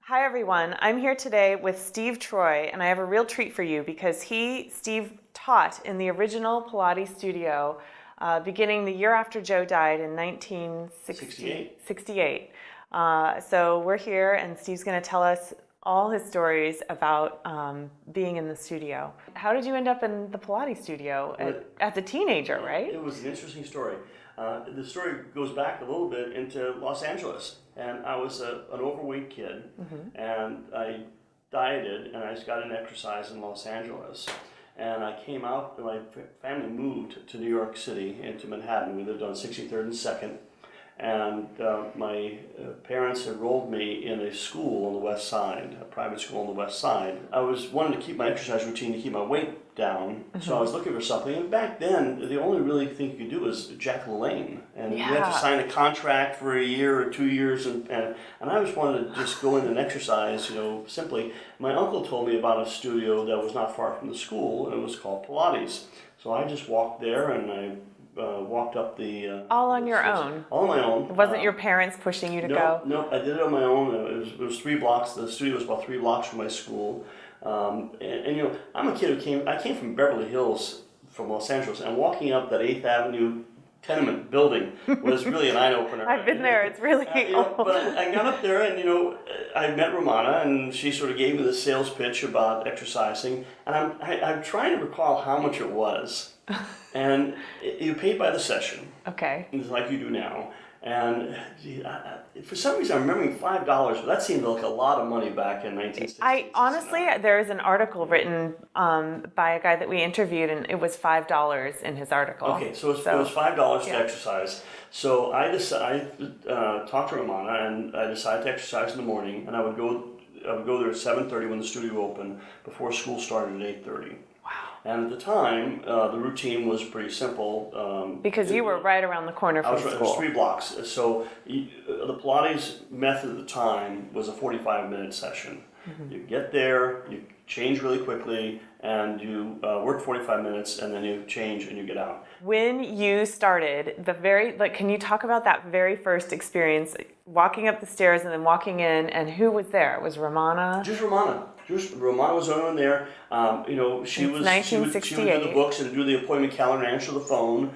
Hi everyone, I'm here today with Steve Troy, and I have a real treat for you because Steve, taught in the original Pilates studio beginning the year after Joe died in 1968. So we're here and Steve's going to tell us all his stories about being in the studio. How did you end up in the Pilates studio as a teenager, right? It was an interesting story. The story goes back a little bit into Los Angeles, and I was an overweight kid, and I dieted, and I just got into exercise in Los Angeles. And I came out, and my family moved to New York City, into Manhattan. We lived on 63rd and 2nd, and my parents enrolled me in a school on the west side, a private school on the west side. I was wanting to keep my exercise routine to keep my weight down, so I was looking for something. And back then, the only really thing you could do was Jack LaLanne, and you had to sign a contract for a year or 2 years, and I just wanted to just go in and exercise, simply. My uncle told me about a studio that was not far from the school, and it was called Pilates. So I just walked there, and I walked up the... all on your own? All on my own. It wasn't your parents pushing you to go? No, I did it on my own. It was 3 blocks. The studio was about 3 blocks from my school. I'm a kid who came from Beverly Hills, from Los Angeles, and walking up that 8th Avenue tenement building was really an eye-opener. I've been there. It's really old. But I got up there, and I met Romana, and she sort of gave me the sales pitch about exercising, and I'm trying to recall how much it was. And you paid by the session. Okay. Like you do now. And for some reason, I'm remembering $5, but that seemed like a lot of money back in 1960. Honestly, there is an article written by a guy that we interviewed, and it was $5 in his article. Okay, so it was $5 to exercise. So I talked to Romana, and I decided to exercise in the morning, and I would go there at 7:30 when the studio opened, before school started at 8:30. And at the time, the routine was pretty simple. Because you were right around the corner from school. It was 3 blocks. So the Pilates method at the time was a 45-minute session. You get there, you change really quickly, and you work 45 minutes, and then you change and you get out. When you started, can you talk about that very first experience, walking up the stairs and then walking in, and who was there? Was Romana? Just Romana. Romana was the only one there. She would do the books and do the appointment calendar and answer the phone.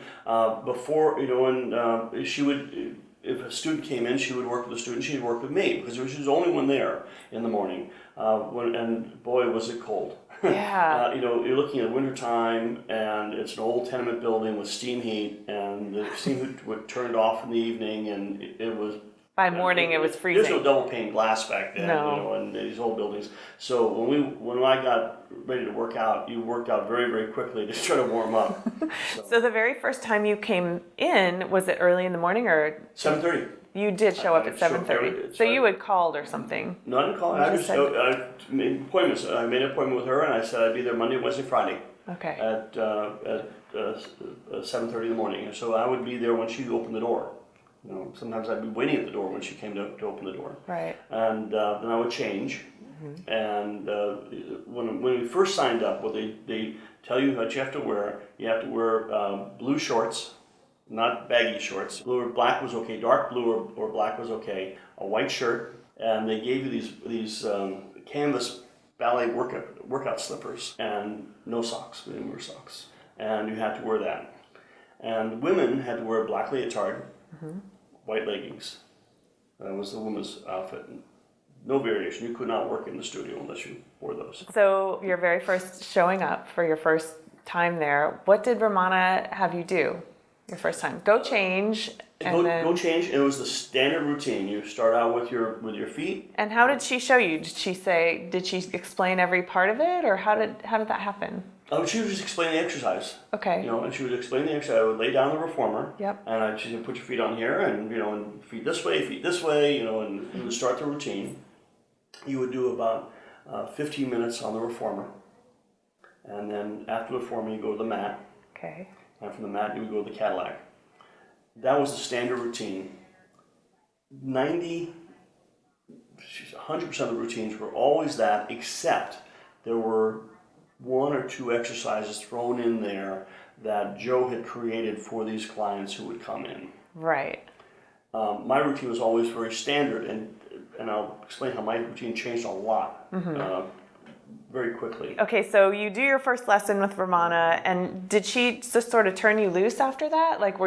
She would, if a student came in, she would work with the student. She'd work with me because she was the only one there in the morning. And boy, was it cold. Yeah. You're looking at winter time, and it's an old tenement building with steam heat, and the steam heat would turned off in the evening, and it was. By morning, it was freezing. There's no double pane glass back then, in these old buildings. So when I got ready to work out, you worked out very, very quickly to try to warm up. So the very first time you came in, was it early in the morning or? 7:30. You did show up at 7:30. So you had called or something? No, I didn't call. I made appointments. I made an appointment with her, and I said I'd be there Monday, Wednesday, Friday. Okay. At 7:30 in the morning. And so I would be there when she opened the door. Sometimes I'd be waiting at the door when she came to open the door. Right. And then I would change. And when we first signed up, they tell you what you have to wear. You have to wear blue shorts, not baggy shorts. Blue or black was okay. Dark blue or black was okay. A white shirt, and they gave you these canvas ballet workout slippers, and no socks. We didn't wear socks, and you had to wear that. And women had to wear a black leotard. White leggings. That was the woman's outfit. No variation. You could not work in the studio unless you wore those. So your very first showing up for your first time there, what did Romana have you do your first time? Go change. Go change. And it was the standard routine. You start out with your feet. And how did she show you? Did she explain every part of it, or how did that happen? She would just explain the exercise. Okay. And she would explain the exercise. I would lay down the reformer. Yep. And she would put your feet on here, and and feet this way, and you would start the routine. You would do about 15 minutes on the reformer, and then after the reformer, you go to the mat. Okay. And from the mat, you would go to the Cadillac. That was the standard routine. 100% of the routines were always that, except there were 1 or 2 exercises thrown in there that Joe had created for these clients who would come in. Right. My routine was always very standard, and and I'll explain how my routine changed a lot very quickly. Okay, so you do your first lesson with Ramana, and did she just sort of turn you loose after that? Like,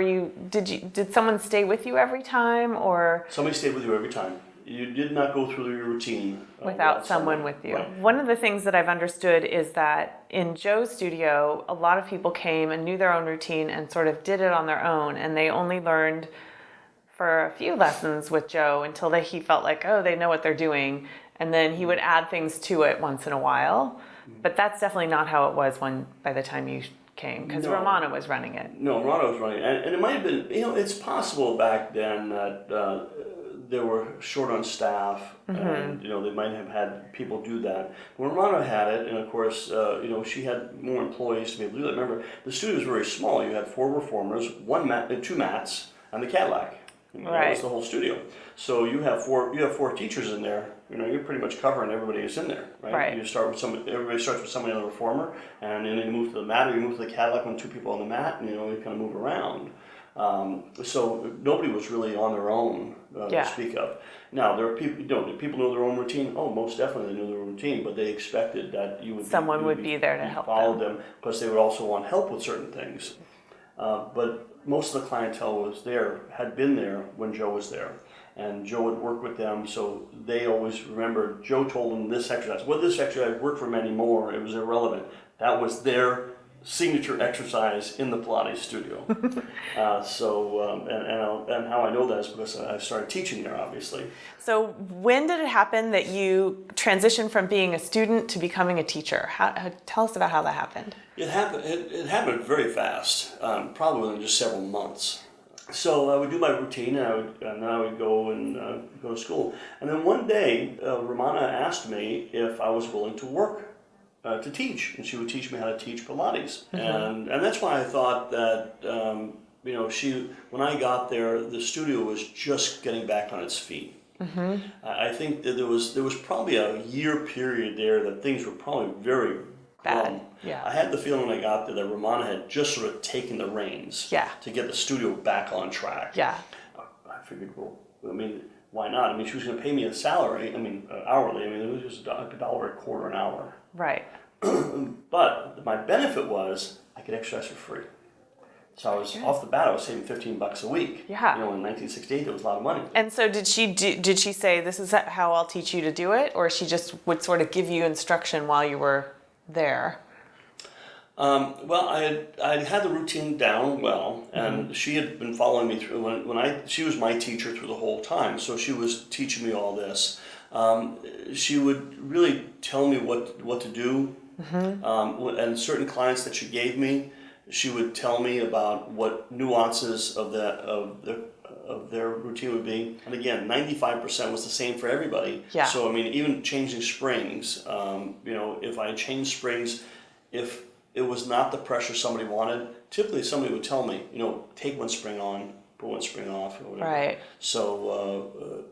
did someone stay with you every time, or Somebody stayed with you every time. You did not go through your routine without someone with you? Right. One of the things that I've understood is that in Joe's studio, a lot of people came and knew their own routine and sort of did it on their own, and they only learned for a few lessons with Joe until he felt like, oh, they know what they're doing. And then he would add things to it once in a while. But that's definitely not how it was by the time you came, because Ramana was running it. No, Ramana was running it. And it might have been, it's possible back then that they were short on staff and, they might have had people do that. When Ramana had it, and of course, she had more employees to be able to do that. Remember, the studio was very small. You had 4 reformers, 2 mats, and the Cadillac. That was the whole studio. So you have 4 teachers in there. You're pretty much covering everybody who's in there, right? You start with everybody starts with somebody on the reformer, and then you move to the mat, or you move to the Cadillac when 2 people on the mat, and you kind of move around. So nobody was really on their own to speak of. Now there are people. Do people know their own routine? Oh, most definitely they knew their routine, but they expected that someone would be there to help follow them, because they would also want help with certain things. But most of the clientele had been there when Joe was there. And Joe would work with them, so they always remember Joe told them this exercise. Whether this exercise worked for them anymore, it was irrelevant. That was their signature exercise in the Pilates studio. And how I know that is because I started teaching there, obviously. So when did it happen that you transitioned from being a student to becoming a teacher? Tell us about how that happened. It happened very fast, probably within just several months. So I would do my routine, and then I would go to school. And then one day, Ramana asked me if I was willing to work to teach, and she would teach me how to teach Pilates. And that's why I thought that when I got there, the studio was just getting back on its feet. I think that there was probably a year period there that things were probably very bad. I had the feeling when I got there that Ramana had just sort of taken the reins to get the studio back on track. I figured, why not? She was going to pay me a salary, hourly. It was just $1.25 an hour. Right. But my benefit was I could exercise for free. So I was off the bat. I was saving $15 a week. Yeah. In 1968, that was a lot of money. And so did she say, this is how I'll teach you to do it, or she just would sort of give you instruction while you were there? Well, I had the routine down well, and she had been following me through. She was my teacher through the whole time, so she was teaching me all this. She would really tell me what to do, and certain clients that she gave me, she would tell me about what nuances of their routine would be. And again, 95% was the same for everybody. Yeah. So even changing springs, if I changed springs, if it was not the pressure somebody wanted, typically somebody would tell me, take one spring on, put one spring off, or whatever. Right. So,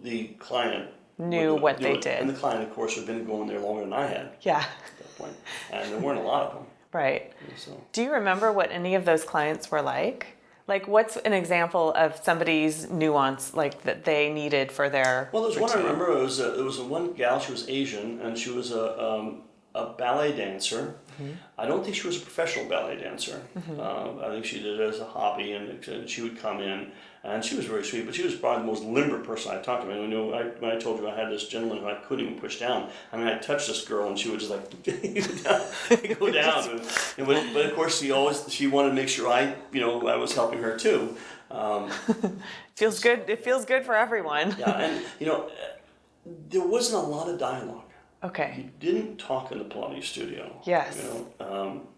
the client knew what they did. And the client, of course, had been going there longer than I had. Yeah. At that point. And there weren't a lot of them. Right. So. Do you remember what any of those clients were like? Like, what's an example of somebody's nuance, like, that they needed for their Well, there's routine? one I remember. There was one gal, she was Asian, and she was a ballet dancer. I don't think she was a professional ballet dancer. I think she did it as a hobby, and she would come in, and she was very sweet, but she was probably the most limber person I talked to. When I told you I had this gentleman who I couldn't even push down, I touched this girl, and she would just go down. But of course, she wanted to make sure I was helping her too. Feels good. It feels good for everyone. Yeah, and there wasn't a lot of dialogue. Okay. You didn't talk in the Pilates studio. Yes.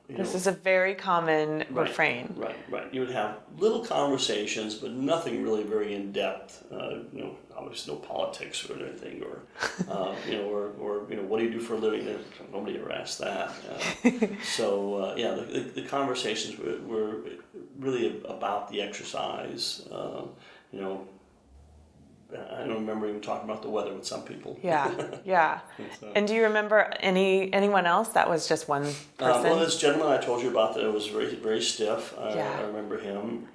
This is a very common refrain. Right. You would have little conversations, but nothing really very in depth. Obviously no politics or anything, or what do you do for a living? Nobody ever asked that. The conversations were really about the exercise. I don't remember even talking about the weather with some people. Yeah. And do you remember anyone else? That was just one person? Well, this gentleman I told you about that was very, very stiff. I remember him.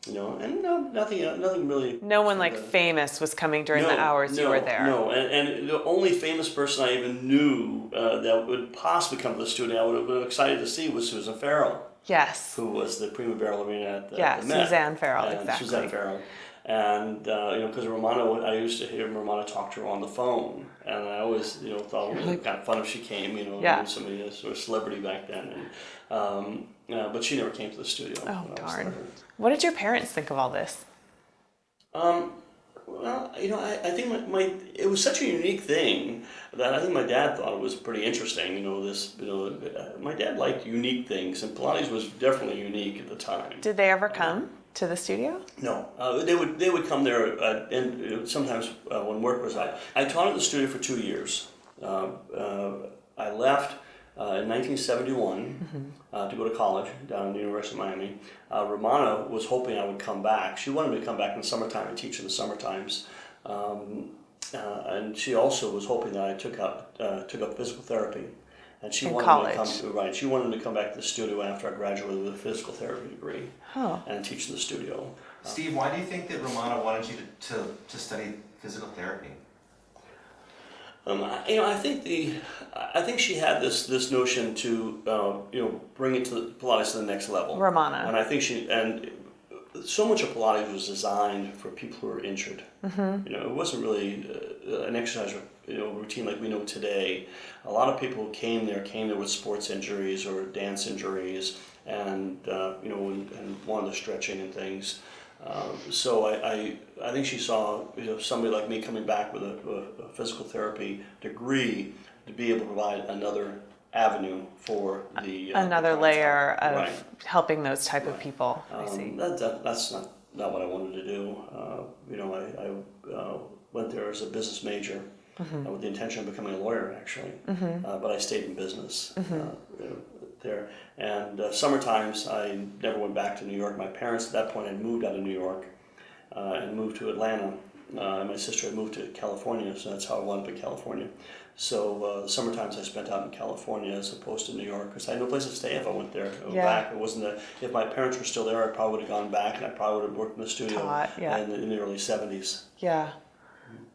And nothing really. No one like famous was coming during the hours you were there. No, and the only famous person I even knew that would possibly come to the studio I would have been excited to see was Susan Farrell. Yes. Who was the prima ballerina at the Yeah, the Met. Suzanne Farrell, exactly. Suzanne Farrell. And, because Romana, I used to hear Romana talk to her on the phone. And I always, thought it was kind of fun if she came, Yeah. somebody, a sort of celebrity back then. And, but she never came to the studio. Oh, darn. What did your parents think of all this? Well, I think it was such a unique thing that I think my dad thought it was pretty interesting. My dad liked unique things, and Pilates was definitely unique at the time. Did they ever come to the studio? No, they would come there, and sometimes when work was out. I taught at the studio for 2 years. I left in 1971 to go to college down at the University of Miami. Romana was hoping I would come back. She wanted me to come back in the summertime and teach in the summertimes. And she also was hoping that I took up physical therapy. And she wanted She wanted me to come back to the studio after I graduated with a physical therapy degree and teach in the studio. Steve, why do you think that Romana wanted you to study physical therapy? I think she had this notion to bring it to Pilates to the next level. Romana. And I think so much of Pilates was designed for people who are injured. It wasn't really an exercise routine like we know today. A lot of people who came there with sports injuries or dance injuries, and and wanted the stretching and things. So I think she saw somebody like me coming back with a physical therapy degree to be able to provide another avenue for another layer of right. helping those type of people. I see. That's not what I wanted to do. I went there as a business major with the intention of becoming a lawyer, actually. But I stayed in business there. And summertimes, I never went back to New York. My parents at that point had moved out of New York and moved to Atlanta. And my sister had moved to California, so that's how I wound up in California. So the summertimes I spent out in California as opposed to New York, because I had no place to stay if I went there. Back. It wasn't if my parents were still there, I probably would have gone back, and I probably would have worked in the studio in the early 70s. Yeah.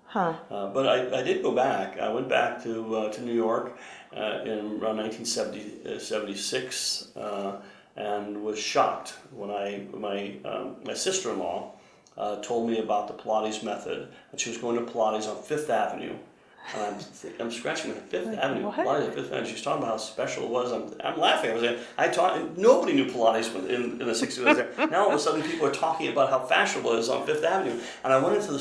Huh. But I did go back. I went back to New York in around 1976 and was shocked when my sister-in-law told me about the Pilates method, and she was going to Pilates on Fifth Avenue. I'm scratching my Fifth Avenue. What? Pilates at Fifth Avenue. She's talking about how special it was. I'm laughing. I taught. Nobody knew Pilates in the 60s. Was there. Now all of a sudden people are talking about how fashionable it is on Fifth Avenue. And I went into the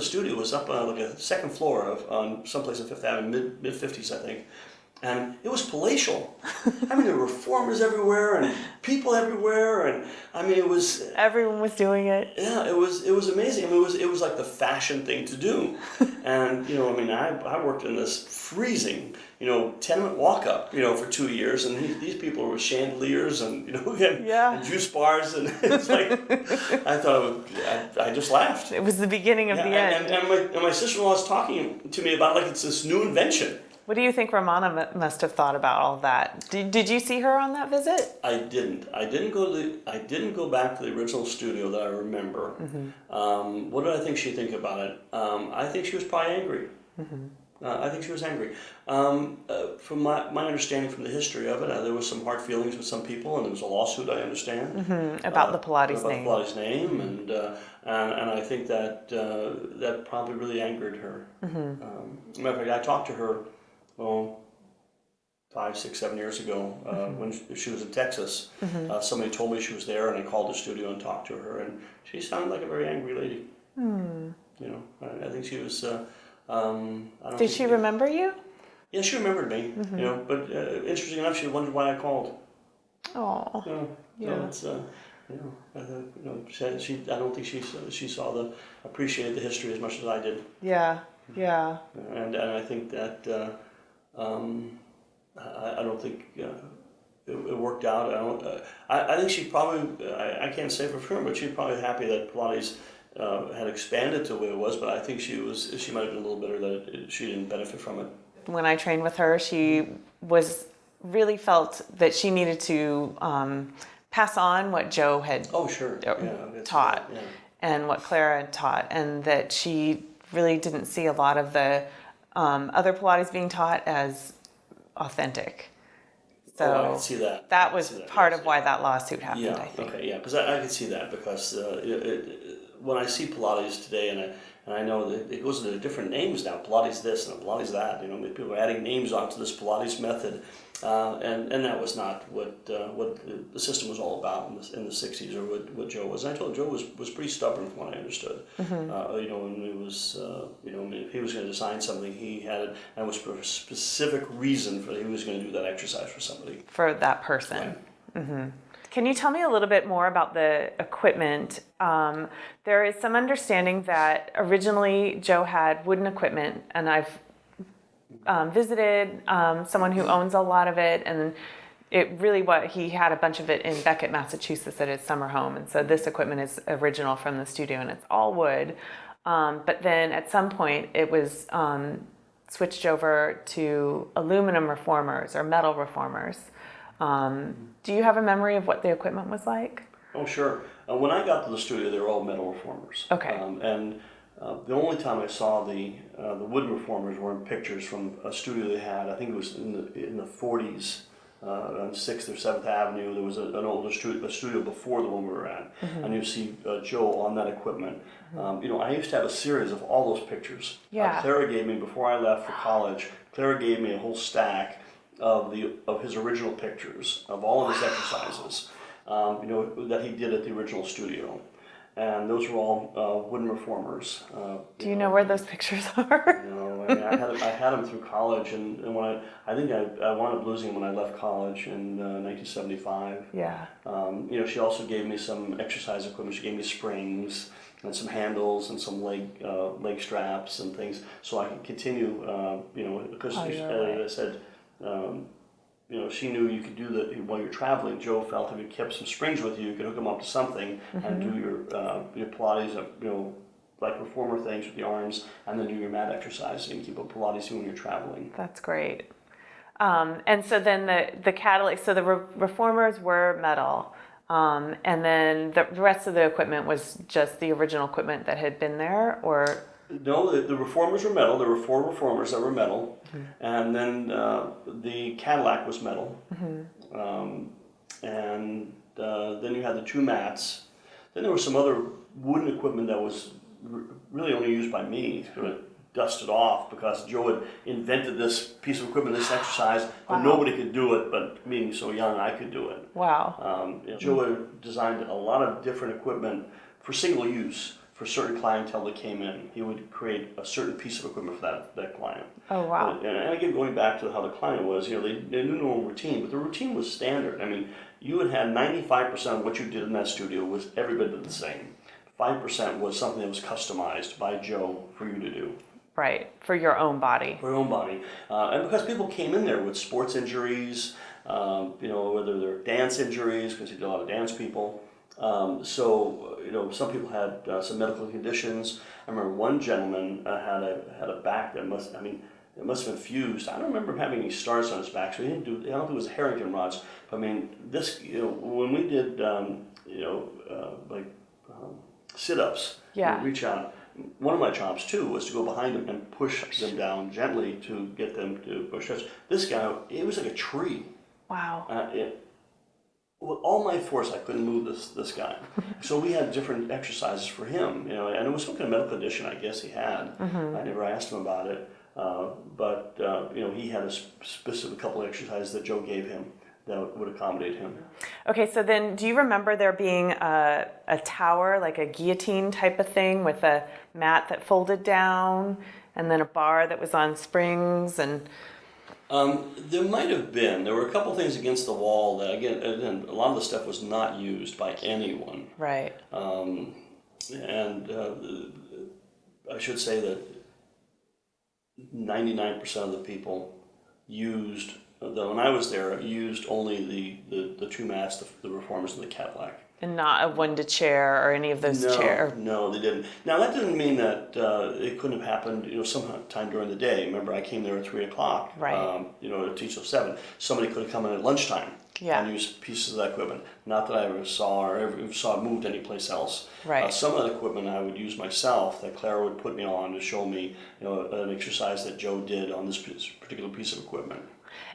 studio. It was up on like a second floor on someplace on Fifth Avenue, mid 50s, I think. And it was palatial. I mean, there were reformers everywhere and people everywhere, and I mean, it was. Everyone was doing it. Yeah, it was amazing. I mean, it was like the fashion thing to do, and I worked in this freezing, tenement walk up, for 2 years, and these people were with chandeliers and and juice bars, and it's like I thought I just laughed. It was the beginning of the end. And my sister-in-law was talking to me about like it's this new invention. What do you think Romana must have thought about all that? Did you see her on that visit? I didn't. I didn't go back to the original studio that I remember. What did I think she'd think about it? I think she was probably angry. I think she was angry. From my understanding from the history of it, there was some hard feelings with some people, and there was a lawsuit, I understand. About the Pilates name. About the Pilates name, and I think that probably really angered her. Matter of fact, I talked to her, 5, 6, 7 years ago when she was in Texas. Somebody told me she was there, and I called the studio and talked to her, and she sounded like a very angry lady. I think she was. Did she remember you? Yeah, she remembered me. But interesting enough, she wondered why I called. Oh. Yeah. So it's I don't think she appreciated the history as much as I did. Yeah. Yeah. And I think that I don't think it worked out. I think she probably I can't say for sure, but she's probably happy that Pilates had expanded to the way it was. But I think she might have been a little bitter that she didn't benefit from it. When I trained with her, she really felt that she needed to pass on what Joe had Oh, sure. Yeah, I can see taught that, yeah. and what Clara had taught, and that she really didn't see a lot of the other Pilates being taught as authentic. So Oh, I can see that. I that can was see that, part yes, of yeah. why that lawsuit happened, Yeah. I think. Okay. Yeah. Because I can see that because when I see Pilates today, and I know that it goes into different names now. Pilates this and Pilates that. You know, people are adding names onto this Pilates method, and that was not what the system was all about in the '60s, or what Joe was. And I told Joe was pretty stubborn from what I understood. You know, and it was you know, I mean, if he was going to design something, he had it, and it was for a specific reason for he was going to do that exercise for somebody. For that person. Right. Can you tell me a little bit more about the equipment? There is some understanding that originally Joe had wooden equipment, and I've visited someone who owns a lot of it, and he had a bunch of it in Beckett, Massachusetts at his summer home, and so this equipment is original from the studio, and it's all wood. But then at some point it was switched over to aluminum reformers or metal reformers. Do you have a memory of what the equipment was like? Oh, sure. When I got to the studio, they were all metal reformers. Okay. And the only time I saw the wooden reformers were in pictures from a studio they had. I think it was in the 40s on 6th or 7th Avenue. There was an older studio before the one we were at. And you see Joe on that equipment. You know, I used to have a series of all those pictures. Yeah. Clara gave me, before I left for college, Clara gave me a whole stack of his original pictures of all of his exercises, you know, that he did at the original studio, and those were all wooden reformers. Do you know where those pictures are? You know, I mean, I had them through college, and when I think I wound up losing them when I left college in 1975. Yeah. You know, she also gave me some exercise equipment. She gave me springs and some handles and some leg straps and things, so I could continue. You know, because as I said. You know, she knew you could do that while you're traveling. Joe felt if you kept some springs with you, you could hook them up to something and do your Pilates, you know, like reformer things with the arms, and then do your mat exercises and keep up Pilates when you're traveling. That's great. And so then the catalytic, so the reformers were metal, and then the rest of the equipment was just the original equipment that had been there, or? No, the reformers were metal. There were 4 reformers that were metal, and then the Cadillac was metal, and then you had the 2 mats. Then there was some other wooden equipment that was really only used by me to dust it off, because Joe had invented this piece of equipment, this exercise, but nobody could do it. But being so young, I could do it. Wow. Joe had designed a lot of different equipment for single use. For certain clientele that came in, he would create a certain piece of equipment for that client. Oh, wow. And again, going back to how the client was, you know, they knew their own routine, but the routine was standard. I mean, you had 95% of what you did in that studio was every bit the same. 5% was something that was customized by Joe for you to do. Right, for your own body. For your own body. And because people came in there with sports injuries, you know, whether they're dance injuries, because he did a lot of dance people. So, you know, some people had some medical conditions. I remember one gentleman had a back that it must have been fused. I don't remember him having any stars on his back, so I don't think it was Harrington rods. But I mean, this, you know, when we did, you know, sit-ups, Yeah. reach out. One of my jobs too was to go behind them and push them down gently to get them to push us. This guy, it was like a tree. Wow. With all my force, I couldn't move this guy. So we had different exercises for him, you know, and it was some kind of medical condition I guess he had. I never asked him about it, but you know, he had a specific couple of exercises that Joe gave him that would accommodate him. Okay, so then do you remember there being a tower, like a guillotine type of thing with a mat that folded down and then a bar that was on springs and... There might have been. There were a couple things against the wall that, again, a lot of the stuff was not used by anyone. Right. And I should say that 99% of the people used, when I was there, used only the 2 mats, the reformers and the Cadillac. And not a one-to chair or any of those chairs. No, they didn't. Now that didn't mean that it couldn't have happened, you know, sometime during the day. Remember, I came there at 3 o'clock. Right. You know, to teach till 7. Somebody could have come in at lunchtime. Yeah. and use pieces of that equipment. Not that I ever saw or ever saw it moved anyplace else. Right. Some of the equipment I would use myself that Clara would put me on to show me, an exercise that Joe did on this particular piece of equipment.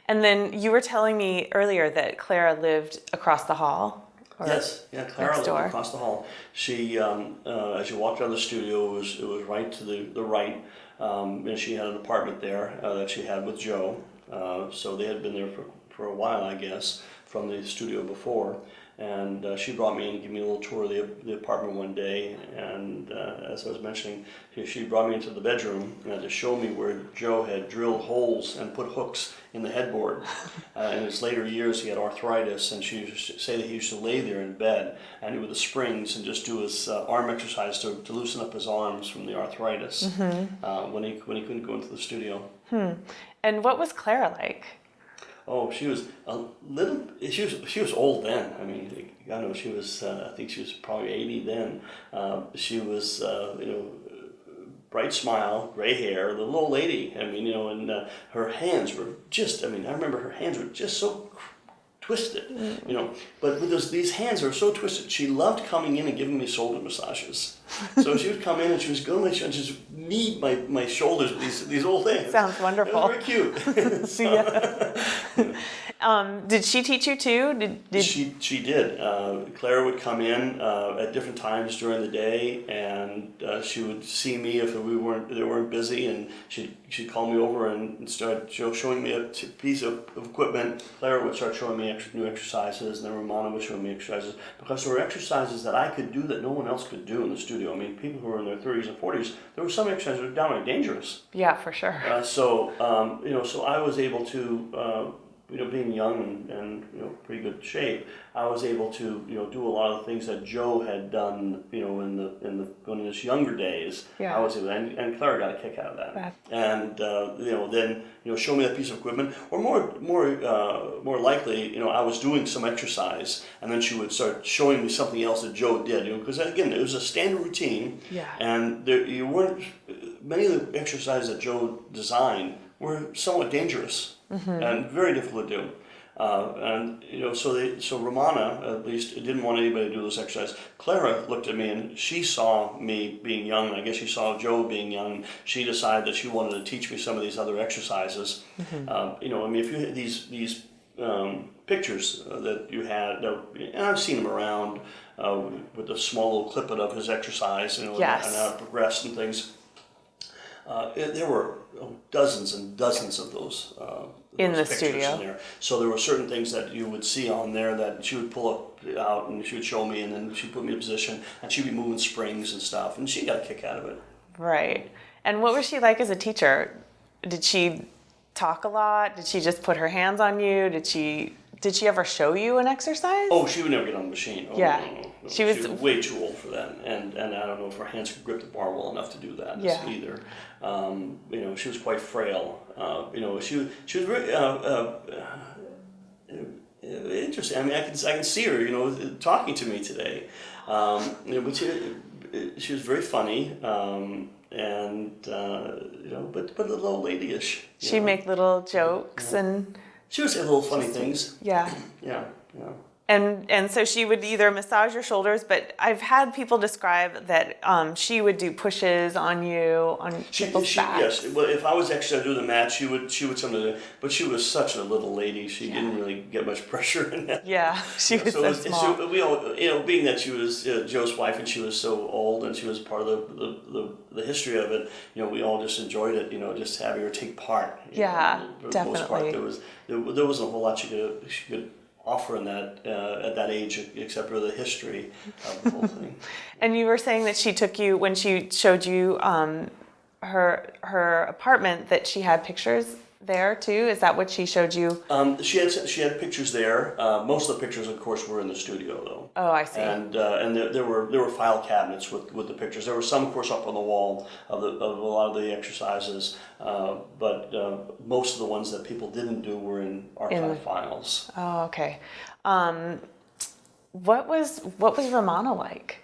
And then you were telling me earlier that Clara lived across the hall. Or Yes, yeah, Clara next lived door. across the hall. She, as you walked out of the studio, it was right to the right, and she had an apartment there that she had with Joe. So they had been there for a while, I guess, from the studio before. And she brought me in and gave me a little tour of the apartment one day. And as I was mentioning, she brought me into the bedroom to show me where Joe had drilled holes and put hooks in the headboard. In his later years, he had arthritis, and she used to say that he used to lay there in bed and with the springs and just do his arm exercise to loosen up his arms from the arthritis when he couldn't go into the studio. And what was Clara like? Oh, she was a little. She was old then. I mean, I know she was. I think she was probably 80 then. She was, bright smile, gray hair, the little old lady. I mean, and her hands were just. I mean, I remember her hands were just so twisted. But with these hands are so twisted. She loved coming in and giving me shoulder massages. So she would come in and she was going and just knead my shoulders with these old things. Sounds wonderful. It was very cute. Did she teach you too? She did. Clara would come in at different times during the day, and she would see me if they weren't busy, and she'd call me over and start showing me a piece of equipment. Clara would start showing me new exercises, and then Romana would show me exercises, because there were exercises that I could do that no one else could do in the studio. I mean, people who were in their 30s and 40s, there were some exercises that were downright dangerous. Yeah, for sure. So I was able to. Being young and pretty good shape, I was able to do a lot of the things that Joe had done in his younger days. Yeah. I was able, and Clara got a kick out of that. And then show me that piece of equipment, or more likely, I was doing some exercise, and then she would start showing me something else that Joe did. Because again, it was a standard routine. Yeah. And you weren't many of the exercises that Joe designed were somewhat dangerous. And very difficult to do. So Romana, at least, didn't want anybody to do this exercise. Clara looked at me and she saw me being young, and I guess she saw Joe being young. She decided that she wanted to teach me some of these other exercises. If you had these pictures that you had, and I've seen them around with a small little clip of his exercise, Yes. and how it progressed and things. There were dozens and dozens of those in the pictures studio. in there. So there were certain things that you would see on there that she would pull out and she would show me, and then she'd put me in position, and she'd be moving springs and stuff, and she got a kick out of it. Right. And what was she like as a teacher? Did she talk a lot? Did she just put her hands on you? Did she ever show you an exercise? Oh, she would never get on the machine. Oh, Yeah. No. She was way too old for that, and I don't know if her hands could grip the bar well enough to do that either. She was quite frail. She was very interesting. I mean, I can see her, talking to me today. But she was very funny, but a little old ladyish. She'd make little jokes and she would say little funny things. Yeah. Yeah. And so she would either massage your shoulders, but I've had people describe that she would do pushes on you, on people's backs. Yes. Well, if I was actually doing the mat, she would something. But she was such a little lady; she didn't really get much pressure in that. Yeah, she was so small. We all, being that she was Joe's wife and she was so old and she was part of the history of it, we all just enjoyed it. Just having her take part. Yeah, for the definitely. most part, there wasn't a whole lot she could offer in that at that age, except for the history of the whole thing. And you were saying that she took you, when she showed you her apartment, that she had pictures there too? Is that what she showed you? She had pictures there. Most of the pictures, of course, were in the studio though. Oh, I see. And there were file cabinets with the pictures. There were some, of course, up on the wall of a lot of the exercises, but most of the ones that people didn't do were in archive files. Oh, okay. What was Romana like?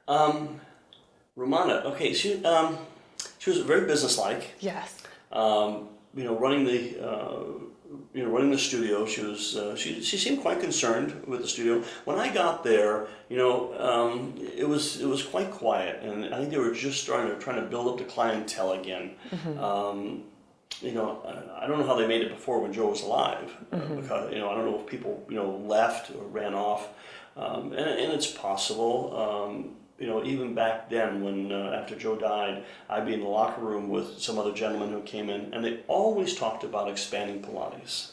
Romana, okay, she was very businesslike. Yes. running the studio. She was she seemed quite concerned with the studio. When I got there, it was quite quiet, and I think they were just trying to build up the clientele again. I don't know how they made it before when Joe was alive, because I don't know if people left or ran off, and it's possible. Even back then, when after Joe died, I'd be in the locker room with some other gentlemen who came in, and they always talked about expanding Pilates.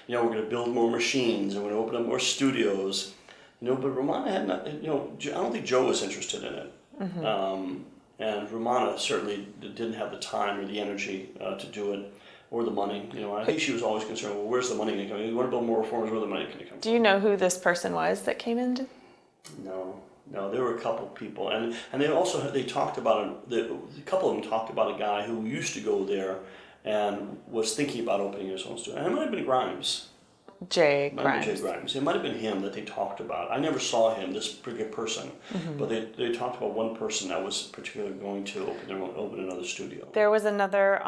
We're going to build more machines, and we're going to open up more studios. But Romana had not. I don't think Joe was interested in it. And Romana certainly didn't have the time or the energy to do it, or the money. I think she was always concerned, well, where's the money going to come? You want to build more reforms, where the money going to come from? Do you know who this person was that came in? No, there were a couple of people, and they talked about a couple of them talked about a guy who used to go there and was thinking about opening his own studio. And it might have been Grimes. Jay It might have been Grimes. Jay Grimes. It might have been him that they talked about. I never saw him, this particular person, but they talked about one person that was particularly going to open another studio. There was another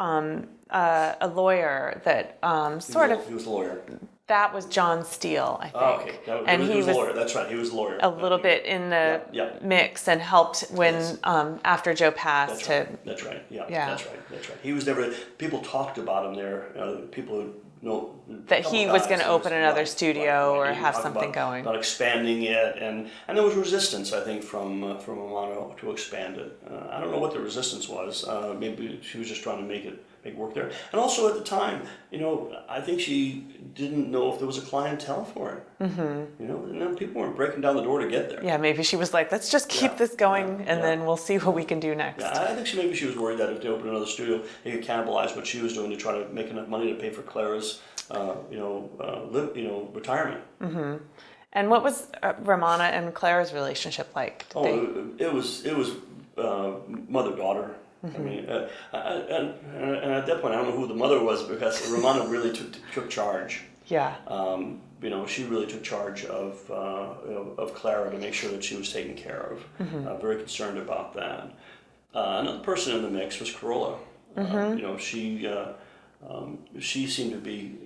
a lawyer that He was a lawyer. that was John Steele, I think. Oh, okay. And he he was was a lawyer. That's right. He was a lawyer. a little bit in the Yeah. mix and helped when Yes. after Joe passed That's right. Yeah. Yeah. That's right. He was never. People talked about him there. People who know that he was going to open another studio or He have talked something about, going. about expanding it, and there was resistance, I think, from Amano to expand it. I don't know what the resistance was. Maybe she was just trying to make it work there. And also at the time, I think she didn't know if there was a clientele for it. And then people weren't breaking down the door to get there. Yeah, maybe she was like, let's just keep this going and then we'll see what we can do next. Yeah, I think maybe she was worried that if they opened another studio, they could cannibalize what she was doing to try to make enough money to pay for Clara's, retirement. And what was Romana and Clara's relationship like? It was mother-daughter. I mean, and at that point, I don't know who the mother was, because Romana really took charge. Yeah. She really took charge of Clara to make sure that she was taken care of. Very concerned about that. Another person in the mix was Corolla. She seemed to be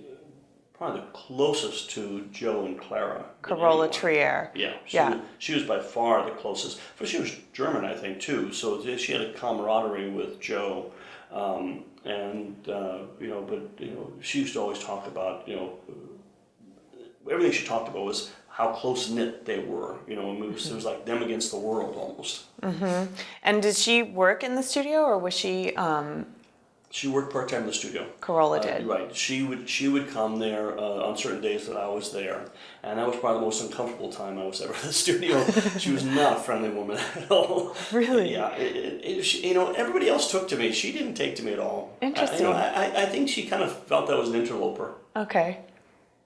probably the closest to Joe and Clara. Corolla Trier. Yeah, she was by far the closest. But she was German, I think, too. So she had a camaraderie with Joe, she used to always talk about, everything she talked about was how close knit they were. It was like them against the world almost. And did she work in the studio, or was she? She worked part-time in the studio. Corolla did. Right. She would come there on certain days that I was there, and that was probably the most uncomfortable time I was ever in the studio. She was not a friendly woman at all. Really? Yeah. Everybody else took to me. She didn't take to me at all. Interesting. I think she kind of felt I was an interloper. Okay.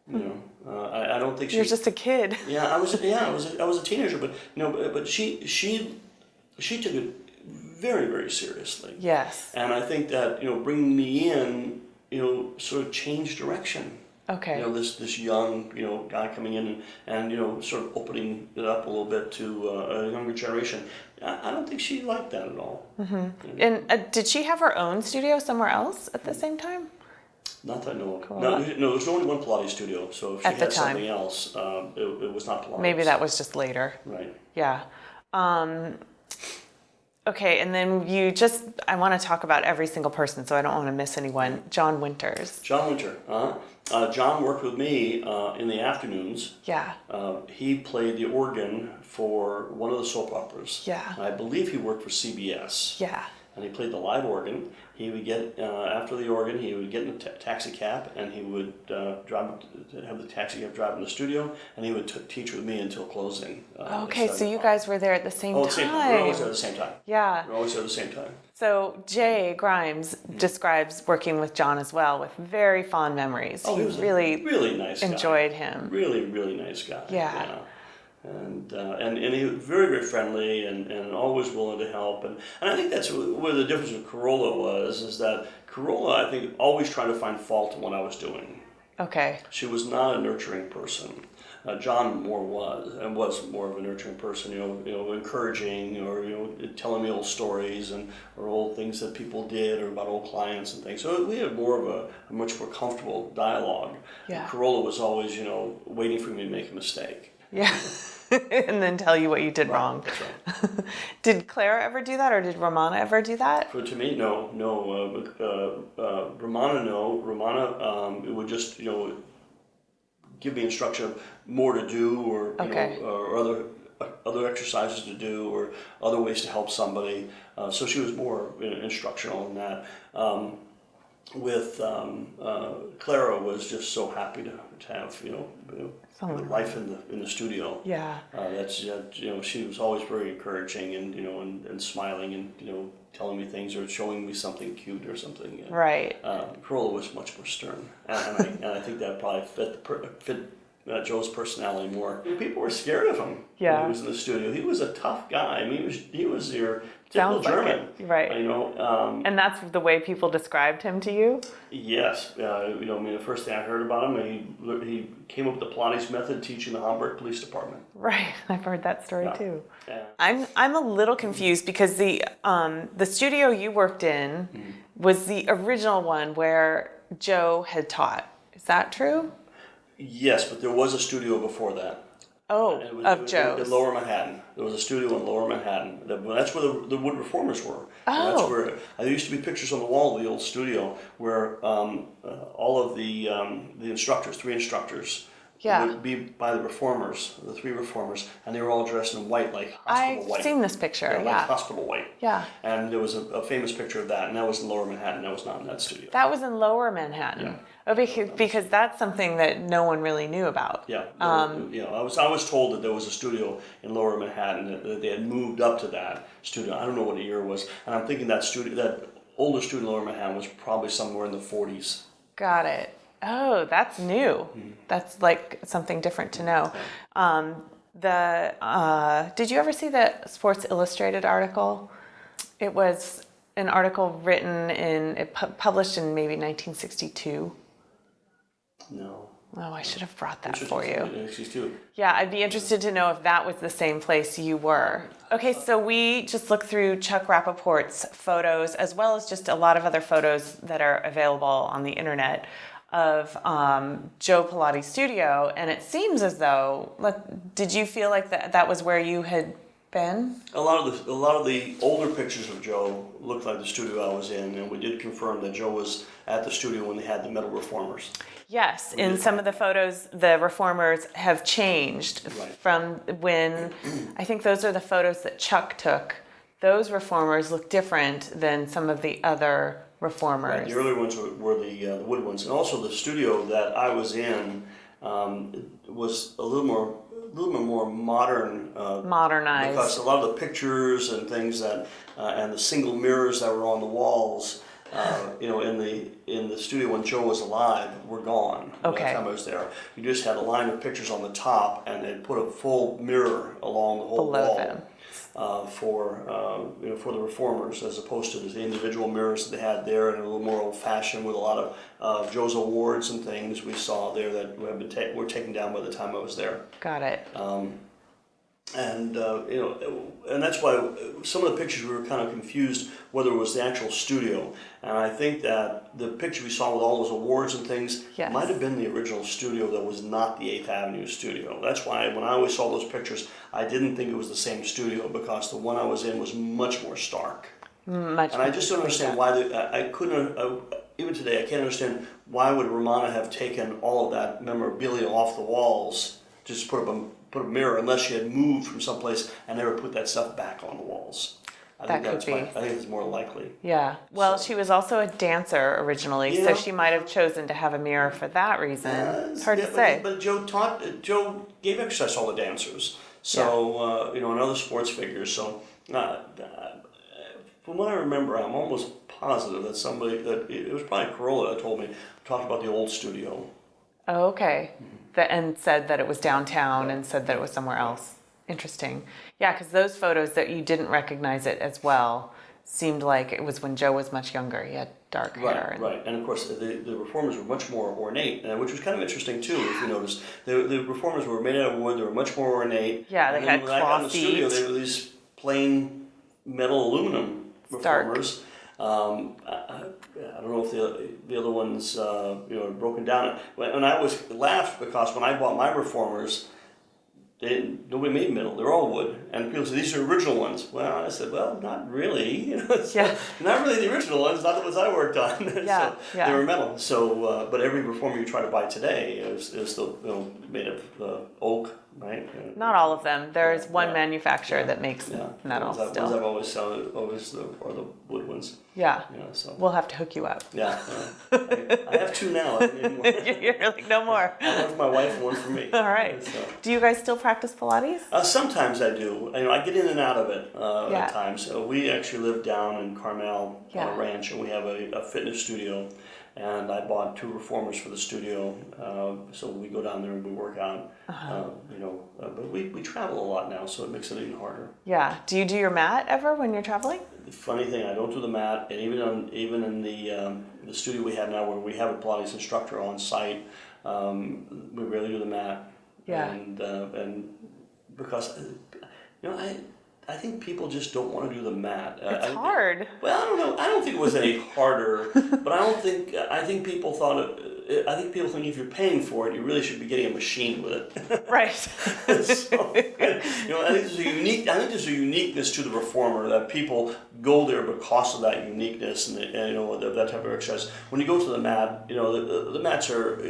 I don't think she. You're just a kid. Yeah, I was a teenager, but she took it very, very seriously. Yes. And I think that, bringing me in, sort of changed direction. Okay. This young, guy coming in and sort of opening it up a little bit to a younger generation. I don't think she liked that at all. And did she have her own studio somewhere else at the same time? Not that I know of. Cool. No, there's only one Pilates studio, so if she At the had time. something else, it was not Pilates. Maybe that was just later. Right. Yeah. Okay, and then I want to talk about every single person, so I don't want to miss anyone. John Winters. John Winter. John worked with me in the afternoons. Yeah. He played the organ for one of the soap operas. Yeah. I believe he worked for CBS. Yeah. And he played the live organ. He would get, after the organ, he would get in a taxi cab, and he would have the taxi cab drive in the studio, and he would teach with me until closing. Okay, so you guys were there at the same time. Same time. We're always there at the same time. Yeah. We're always there at the same time. So Jay Grimes describes working with John as well with very fond memories. Oh, he was really, really nice guy. enjoyed him. Really, really nice guy. Yeah. And he was very, very friendly and always willing to help. And I think that's where the difference with Corolla was, is that Corolla, I think, always tried to find fault in what I was doing. Okay. She was not a nurturing person. John more was more of a nurturing person, encouraging, or telling me old stories or old things that people did, or about old clients and things. So we had more of a much more comfortable dialogue. Yeah. And Corolla was always, waiting for me to make a mistake. Yeah. And then tell you what you did wrong. That's right. Did Clara ever do that, or did Romana ever do that? To me, no. Romana, no. Romana, it would just, give me instruction of more to do, or Okay. or other exercises to do, or other ways to help somebody. So she was more instructional in that. With Clara was just so happy to have life in the studio. Yeah. That's she was always very encouraging and smiling and telling me things or showing me something cute or something. Right. Corolla was much more stern, and I think that probably fit Joe's personality more. People were scared of him when he was in the studio. He was a tough guy. I mean, he was your typical Sounds like German, it. Right. And that's the way people described him to you? Yes. The first thing I heard about him, he came up with the Pilates method teaching the Hamburg Police Department. Right. I've heard that story too. Yeah. I'm a little confused because the studio you worked in was the original one where Joe had taught. Is that true? Yes, but there was a studio before that. Oh, of Joe's. In Lower Manhattan. There was a studio in Lower Manhattan. That's where the wood reformers were. Oh. And that's where there used to be pictures on the wall of the old studio where all of the instructors, 3 instructors, would be by the reformers, the 3 reformers, and they were all dressed in white, like hospital white. I've seen this picture, Like hospital white. Yeah. And there was a famous picture of that, and that was in Lower Manhattan. That was not in that studio. That was in Lower Manhattan. Yeah. Oh, because that's something that no one really knew about. Yeah, I was told that there was a studio in Lower Manhattan that they had moved up to that studio. I don't know what the year it was, and I'm thinking that older studio in Lower Manhattan was probably somewhere in the 40s. Got it. Oh, that's new. That's like something different to know. Did you ever see the Sports Illustrated article? It was an article published in maybe 1962. No. Oh, I should have brought that for you. 62. Yeah, I'd be interested to know if that was the same place you were. Okay, so we just looked through Chuck Rappaport's photos, as well as just a lot of other photos that are available on the internet of Joe Pilates Studio, and it seems as though, did you feel like that was where you had been? A lot of the older pictures of Joe looked like the studio I was in, and we did confirm that Joe was at the studio when they had the metal reformers. Yes, in some of the photos, the reformers have changed from when, I think those are the photos that Chuck took. Those reformers look different than some of the other reformers. Right, the earlier ones were the wood ones, and also the studio that I was in was a little bit more modern. Modernized. Because a lot of the pictures and things and the single mirrors that were on the walls, in the studio when Joe was alive, were gone. Okay. By the time I was there, you just had a line of pictures on the top, and they put a full mirror along the whole Below wall. them. For the reformers, as opposed to the individual mirrors that they had there, and a little more old-fashioned with a lot of Joe's awards and things we saw there that were taken down by the time I was there. Got it. And that's why some of the pictures we were kind of confused whether it was the actual studio. And I think that the picture we saw with all those awards and things might have been the original studio that was not the 8th Avenue studio. That's why when I always saw those pictures, I didn't think it was the same studio, because the one I was in was much more stark. And I just don't understand why I couldn't. Even today, I can't understand why would Romana have taken all of that memorabilia off the walls, just put a mirror, unless she had moved from someplace and never put that stuff back on the walls. I think it's more likely. Yeah. Well, she was also a dancer originally, so she might have chosen to have a mirror for that reason. It's hard to say. But Joe gave exercise to all the dancers, so and other sports figures. So from what I remember, I'm almost positive that it was probably Corolla that told me, talked about the old studio. Oh, okay. And said that it was downtown and said that it was somewhere else. Interesting. Yeah, because those photos that you didn't recognize it as well, seemed like it was when Joe was much younger. He had dark hair. Right. And of course, the reformers were much more ornate, which was kind of interesting too. If you notice, the reformers were made out of wood. They were much more ornate. Yeah, they and had then when I got in the claw studio, feet. they were these plain metal aluminum Dark. reformers. I don't know if the other ones broken down. When I was laughed because when I bought my reformers, nobody made metal. They're all wood. And people say, these are original ones. Well, I said, well, not really. Not really the original ones, not the ones I worked on. So they were metal. So, but every reformer you try to buy today is still made of oak, right? Not all of them. There's one manufacturer that makes metal the still. ones I've always sold are the wood ones. Yeah. So. We'll have to hook you up. Yeah. I have two now. I don't need more. You're like, no more. One for my wife and one for me. All right. So. Do you guys still practice Pilates? Sometimes I do. I get in and out of it Yeah. at times. We actually live down in Carmel on Yeah. a ranch, and we have a fitness studio. And I bought 2 reformers for the studio, so we go down there and we work out. But we travel a lot now, so it makes it even harder. Yeah. Do you do your mat ever when you're traveling? The funny thing, I don't do the mat, and even in the studio we have now, where we have a Pilates instructor on site, we rarely do the mat. Yeah. And because I think people just don't want to do the mat. It's hard. Well, I don't know. I don't think it was any harder, but I think people thought I think people think if you're paying for it, you really should be getting a machine with it. Right. So, I think there's a uniqueness to the reformer that people go there because of that uniqueness and that type of exercise. When you go to the mat, the mats are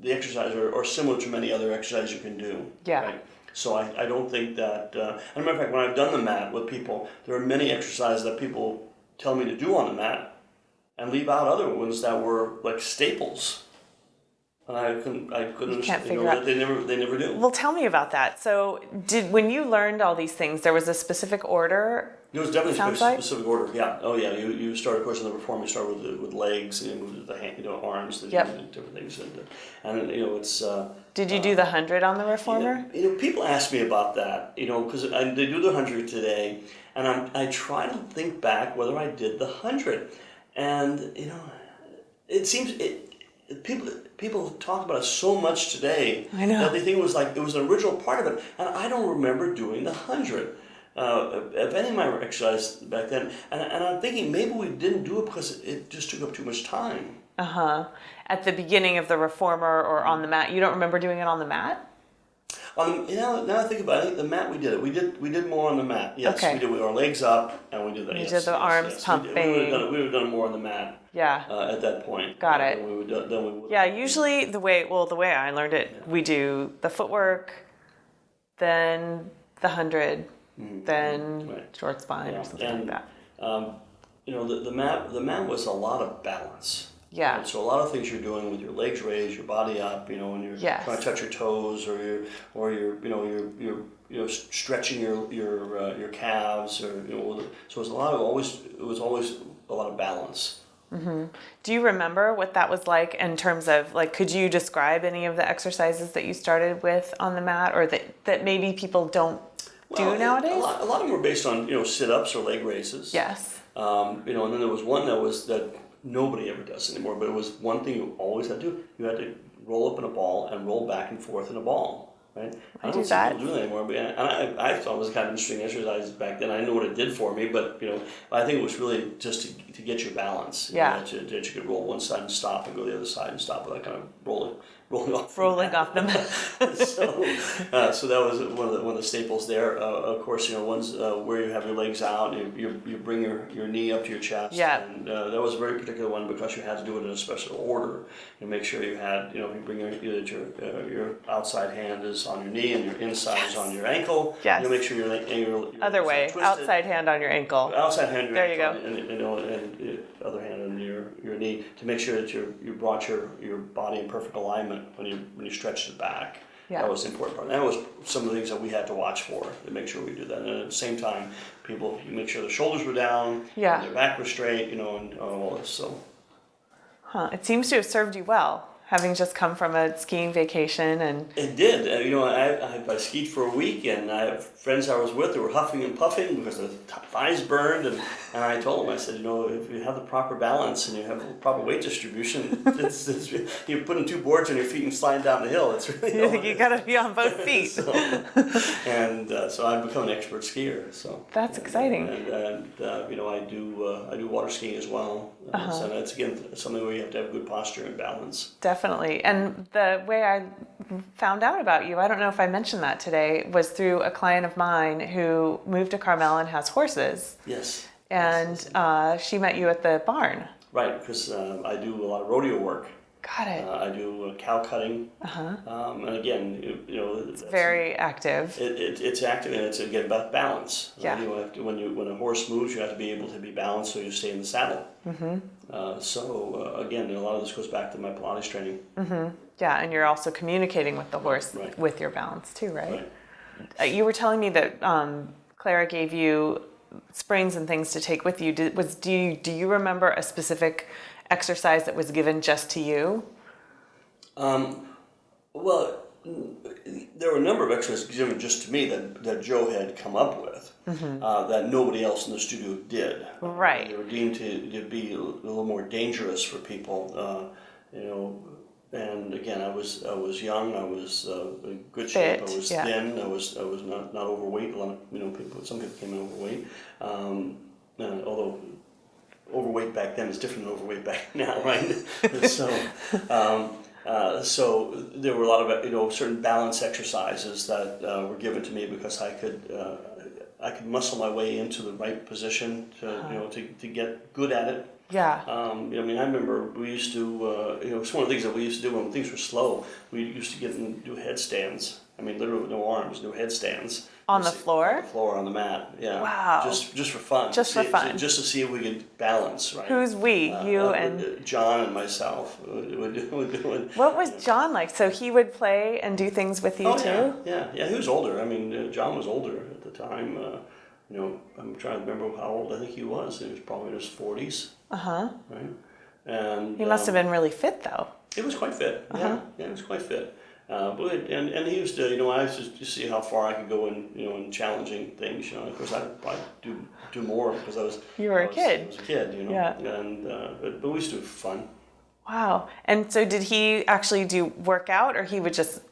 the exercises are similar to many other exercises you can do. Yeah. Right? So I don't think that, as a matter of fact, when I've done the mat with people, there are many exercises that people tell me to do on the mat and leave out other ones that were like staples. And I couldn't can't figure out. They never do. Well, tell me about that. So when you learned all these things, there was a specific order? There was definitely Sounds a like? specific order. Yeah. Oh yeah. You start, of course, in the reform. You start with legs, and you move to the hand, arms, different things, and it's. Did you do the 100 on the reformer? People ask me about that. Because they do the 100 today, and I try to think back whether I did the 100, and it seems people talk about it so much today. I know. That they think it was an original part of it, and I don't remember doing the 100. Of any of my exercise back then, and I'm thinking maybe we didn't do it because it just took up too much time. At the beginning of the reformer or on the mat, you don't remember doing it on the mat? Now I think about it, I think the mat we did it. We did more on the mat. Yes, Okay. we did with our legs up, and we did that. You did the arms pumping. We would have done more on the mat. Yeah. At that point. Got it. Then we would. Yeah, usually the way I learned it, we do the footwork, then the 100, then short spine or something like that. The mat was a lot of balance. Yeah. And so a lot of things you're doing with your legs raised, your body up, when you're trying to touch your toes, or you're stretching your calves, or so it was always a lot of balance. Mm-hmm. Do you remember what that was like in terms of could you describe any of the exercises that you started with on the mat, or that maybe people don't do nowadays? A lot of them were based on sit-ups or leg raises. Yes. And then there was one that nobody ever does anymore, but it was one thing you always had to do. You had to roll up in a ball and roll back and forth in a ball, right? I don't see people do that anymore, but I thought it was kind of interesting exercise back then. I know what it did for me, but I think it was really just to get your balance. That you could roll one side and stop, and go the other side and stop without kind of rolling off the mat. So that was one of the staples there. Of course, ones where you have your legs out, you bring your knee up to your chest. Yeah. And that was a very particular one because you had to do it in a special order. You make sure you had, you bring your outside hand is on your knee and your inside is on your ankle. Yes. You make sure your other way, twisted. outside hand on your ankle. Outside hand on your there ankle. You go. And other hand on your knee to make sure that you brought your body in perfect alignment when you stretched it back. Yeah. That was the important part. That was some of the things that we had to watch for to make sure we do that. And at the same time, you make sure the shoulders were down, and their back was straight, and all this. So. It seems to have served you well. having just come from a skiing vacation and It did. I skied for a week, and I have friends I was with that were huffing and puffing because their thighs burned. And I told them, I said, if you have the proper balance and you have the proper weight distribution, you're putting 2 boards on your feet and sliding down the hill. It's really you gotta be on both feet. so I've become an expert skier. So That's exciting. And I do water skiing as well. So that's again something where you have to have good posture and balance. Definitely. And the way I found out about you, I don't know if I mentioned that today, was through a client of mine who moved to Carmel and has horses. Yes. And she met you at the barn. Right, because I do a lot of rodeo work. Got it. I do cow cutting. And again, It's very active. It's active, and it's again about balance. Yeah. When a horse moves, you have to be able to be balanced so you stay in the saddle. Again, a lot of this goes back to my Pilates training. Yeah, and you're also communicating with the horse Right. with your balance too, right? You were telling me that Clara gave you springs and things to take with you. Do you remember a specific exercise that was given just to you? Well, there were a number of exercises given just to me that Joe had come up with that nobody else in the studio did. Right. They were deemed to be a little more dangerous for people. And again, I was young. I was in good shape. Fit, I was thin. I was not overweight. A lot of some people came in overweight. Although overweight back then is different than overweight back now, right? So there were a lot of certain balance exercises that were given to me because I could muscle my way into the right position to get good at it. Yeah. I remember we used to, it's one of the things that we used to do when things were slow. We used to get and do headstands. Literally with no arms, no headstands. On the floor? On the floor, on the mat, yeah. Wow. Just for fun. Just for fun. Just to see if we could balance, right? Who's we? You and... John and myself would do. What was John like? So he would play and do things with you too? Yeah, he was older. John was older at the time. I'm trying to remember how old I think he was. He was probably in his 40s. Right? And He must have been really fit though. He was quite fit. Yeah, he was quite fit. And he used to, I used to see how far I could go in challenging things. Of course, I'd probably do more because I was. You were a kid. I was a kid, Yeah. And but we used to have fun. Wow. And so did he actually do workout, or he would just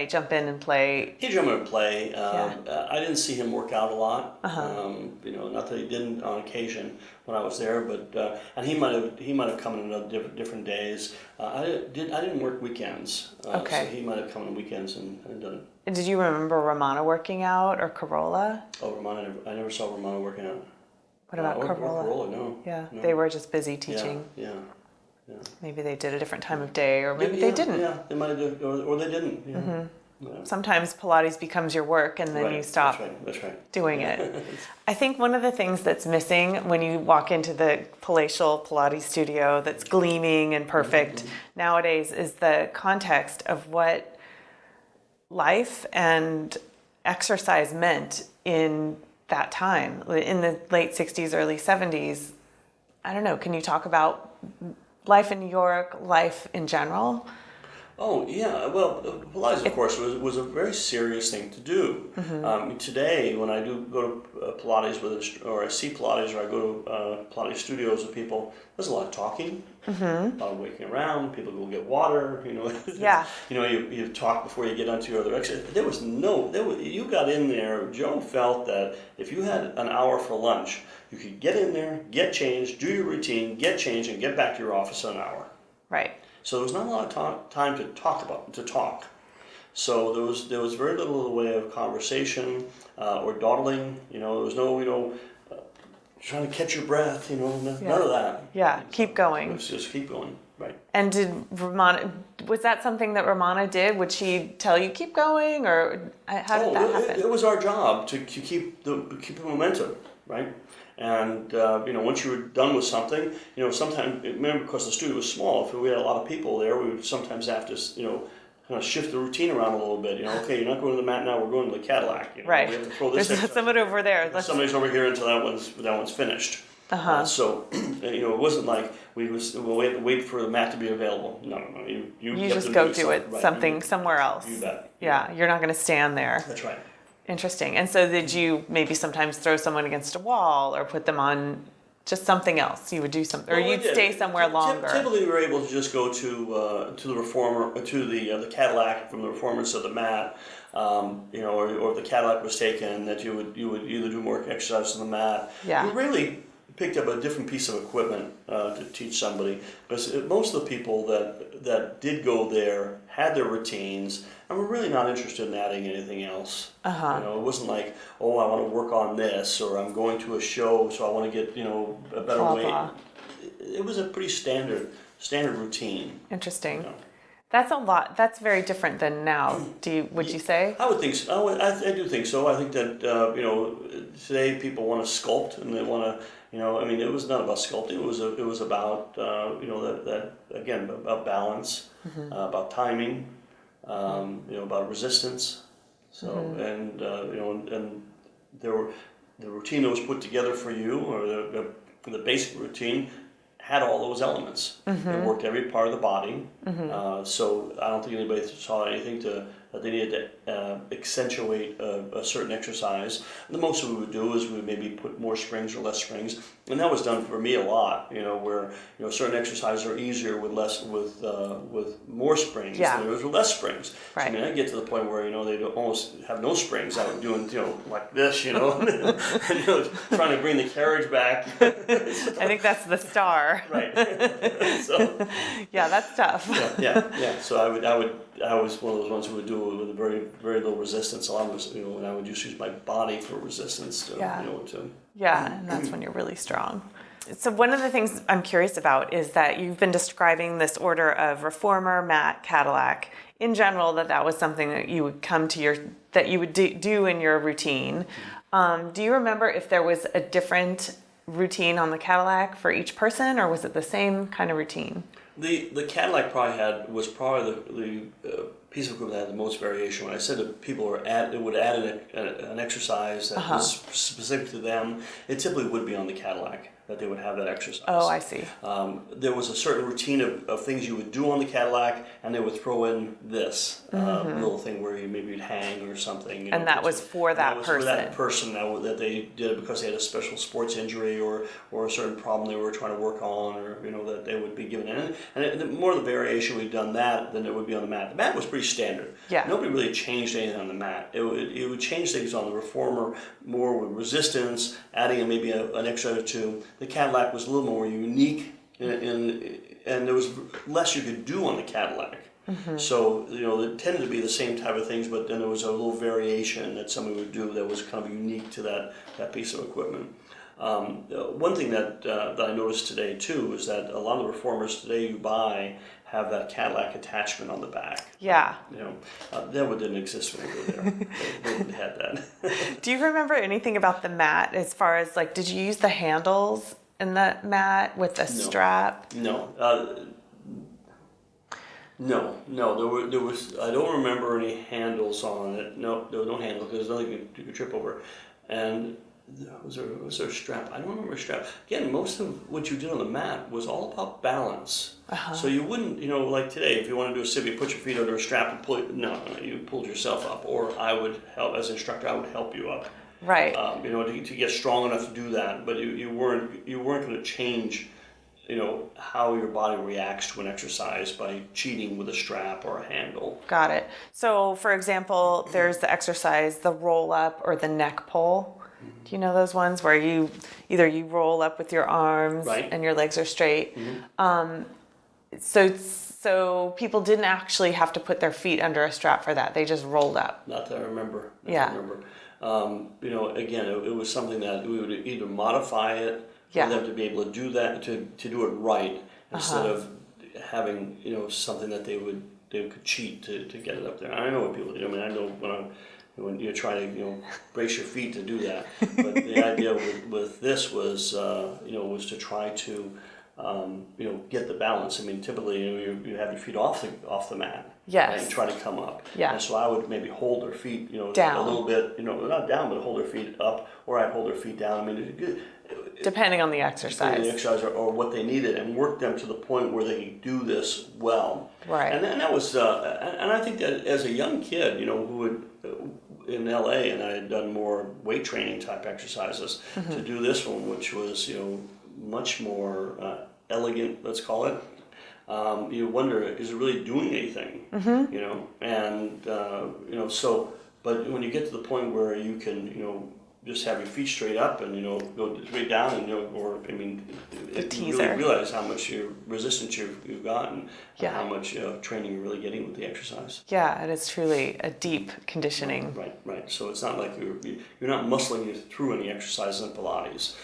jump in and play? He'd jump in and play. I didn't see him work out a lot. Not that he didn't on occasion when I was there, but and he might have come in on different days. I didn't work weekends. Okay. So he might have come on weekends and done it. And did you remember Romana working out or Corolla? Oh, Romana! I never saw Romana working out. What about or Corolla? Corolla, no. Yeah, No. they were just busy teaching. Yeah. Maybe they did a different time of day, or maybe they didn't. Yeah, they might have, or they didn't. Yeah. Sometimes Pilates becomes your work and then you stop That's right. doing it. I think one of the things that's missing when you walk into the palatial Pilates studio that's gleaming and perfect nowadays is the context of what life and exercise meant in that time, in the late 60s, early 70s. I don't know, can you talk about life in New York, life in general? Oh, yeah. Well, Pilates, of course, was a very serious thing to do. Today, when I do go to Pilates or I see Pilates, or I go to Pilates studios with people, there's a lot of talking, a lot of waking around. People go get water. Yeah. You talk before you get onto your other exercise. You got in there. Joe felt that if you had an hour for lunch, you could get in there, get changed, do your routine, get changed, and get back to your office in an hour. Right. So there was not a lot of time to talk. So there was very little in the way of conversation or dawdling. There was no trying to catch your breath. None of that. Yeah, keep going. It was just keep going. Right. And was that something that Romana did? Would she tell you keep going, or how did that happen? It was our job to keep the momentum, right? And once you were done with something, sometimes, remember, because the studio was small, if we had a lot of people there, we would sometimes have to, kind of shift the routine around a little bit. Okay, you're not going to the mat now, we're going to the Cadillac. Right. We have to throw this There's someone over there. Somebody's over here until that one's finished. So, it wasn't like we'll wait for the mat to be available. No. You You have just to go do do it right. somewhere else. You bet. Yeah, you're not going to stand there. That's right. Interesting. And so did you maybe sometimes throw someone against a wall or put them on just something else? You would do something, or Well, we you'd did. stay somewhere longer. Typically, we were able to just go to the reformer, to the Cadillac from the reformers to the mat, or if the Cadillac was taken, that you would either do more exercise on the mat. Yeah. We really picked up a different piece of equipment to teach somebody, because most of the people that did go there had their routines and were really not interested in adding anything else. It wasn't like, oh, I want to work on this, or I'm going to a show, so I want to get a better Blah, weight. blah. It was a pretty standard routine. Interesting. That's a lot. That's very different than now. Would you say? I would think so. I do think so. I think that today people want to sculpt, and they want to. It was not about sculpting. It was about that again, about balance, about timing, about resistance. So and the routine that was put together for you, or the basic routine, had all those elements. It worked every part of the body. So I don't think anybody saw anything that they needed to accentuate a certain exercise. And the most we would do is we would maybe put more springs or less springs, and that was done for me a lot. Where certain exercises are easier with more springs than there was with less springs. Right. So, I get to the point where they almost have no springs. I was doing like this, and, trying to bring the carriage back. I think that's the star. Right. So. Yeah, that's tough. Yeah. So I was one of those ones who would do it with a very, very low resistance. So I was, and I would just use my body for resistance to, Yeah, and that's when you're really strong. So one of the things I'm curious about is that you've been describing this order of reformer, mat, Cadillac. In general, that was something that you would that you would do in your routine. Do you remember if there was a different routine on the Cadillac for each person, or was it the same kind of routine? The Cadillac was probably the piece of equipment that had the most variation. When I said that people would add an exercise that was specific to them, it typically would be on the Cadillac that they would have that exercise. Oh, I see. There was a certain routine of things you would do on the Cadillac, and they would throw in this little thing where you'd hang or something. And that was for that person. For that person that they did it because they had a special sports injury or a certain problem they were trying to work on, or that they would be given in. And the more the variation we've done that than it would be on the mat. The mat was pretty standard. Yeah. Nobody really changed anything on the mat. It would change things on the reformer more with resistance, adding maybe an exercise or two. The Cadillac was a little more unique, and there was less you could do on the Cadillac. So it tended to be the same type of things, but then there was a little variation that somebody would do that was kind of unique to that piece of equipment. One thing that I noticed today too is that a lot of the reformers today you buy have that Cadillac attachment on the back. Yeah. That didn't exist when I go there. They didn't have that. Do you remember anything about the mat as far as did you use the handles in the mat with the strap? No. No. There was. I don't remember any handles on it. No, there was no handle because there's nothing you could trip over. And was there a strap? I don't remember a strap. Again, most of what you did on the mat was all about balance. So you wouldn't, like today, if you want to do a sit, you put your feet under a strap and pull it. No, you pulled yourself up. Or I would help, as an instructor, I would help you up. Right. To get strong enough to do that. But you weren't going to change, how your body reacts to an exercise by cheating with a strap or a handle. Got it. So, for example, there's the exercise, the roll up or the neck pull. Do you know those ones where you roll up with your arms and your legs are straight? So people didn't actually have to put their feet under a strap for that. They just rolled up. Not that I remember. Again, it was something that we would either modify it for them to be able to do that, to do it right, instead of having something that they could cheat to get it up there. I know what people do. I know when you're trying to brace your feet to do that, but the idea with this was was to try to get the balance. I mean, typically you have your feet off the mat. Yes. Right, and try to come up. Yeah. And so I would maybe hold their feet, Down. a little bit, not down, but hold their feet up, or I'd hold their feet down. I mean, Depending on the depending on exercise. the exercise or what they needed, and work them to the point where they could do this well. Right. And that was, and I think that as a young kid, who would in LA, and I had done more weight training type exercises, to do this one, which was much more elegant, let's call it. You wonder, is it really doing anything? And so, but when you get to the point where you can, just have your feet straight up and go straight down and or I mean, you teaser. really realize how much resistance you've gotten, Yeah. how much training you're really getting with the exercise. Yeah, and it's truly a deep conditioning. Right. So it's not like you're not muscling through any exercises in Pilates.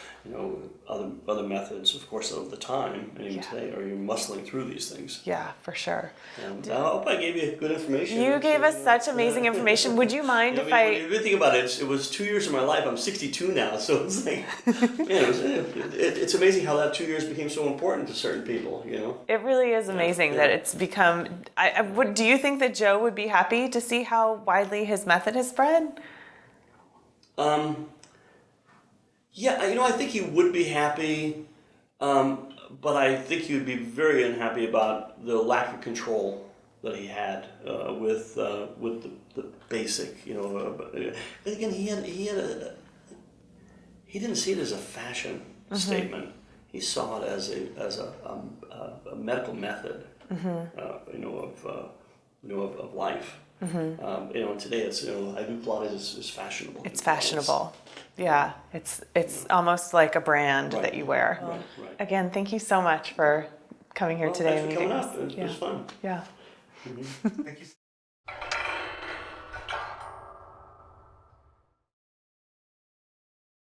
Other methods, of course, of the time, and even today, are you muscling through these things? Yeah, for sure. And I hope I gave you good information. You gave us such amazing information. Would you mind if When you think about it, it was 2 years of my life. I'm 62 now, so it's like, it's amazing how that 2 years became so important to certain people. It really is amazing that it's become. Do you think that Joe would be happy to see how widely his method has spread? Yeah, I think he would be happy, but I think he would be very unhappy about the lack of control that he had with the basic. But again, he didn't see it as a fashion statement. He saw it as a medical method, of life. And today it's I do Pilates is fashionable. It's fashionable. Yeah, it's almost like a brand that you wear. Right. Again, thank you so much for coming here today. Thanks for coming up. It Yeah. was fun. Yeah. Thank you.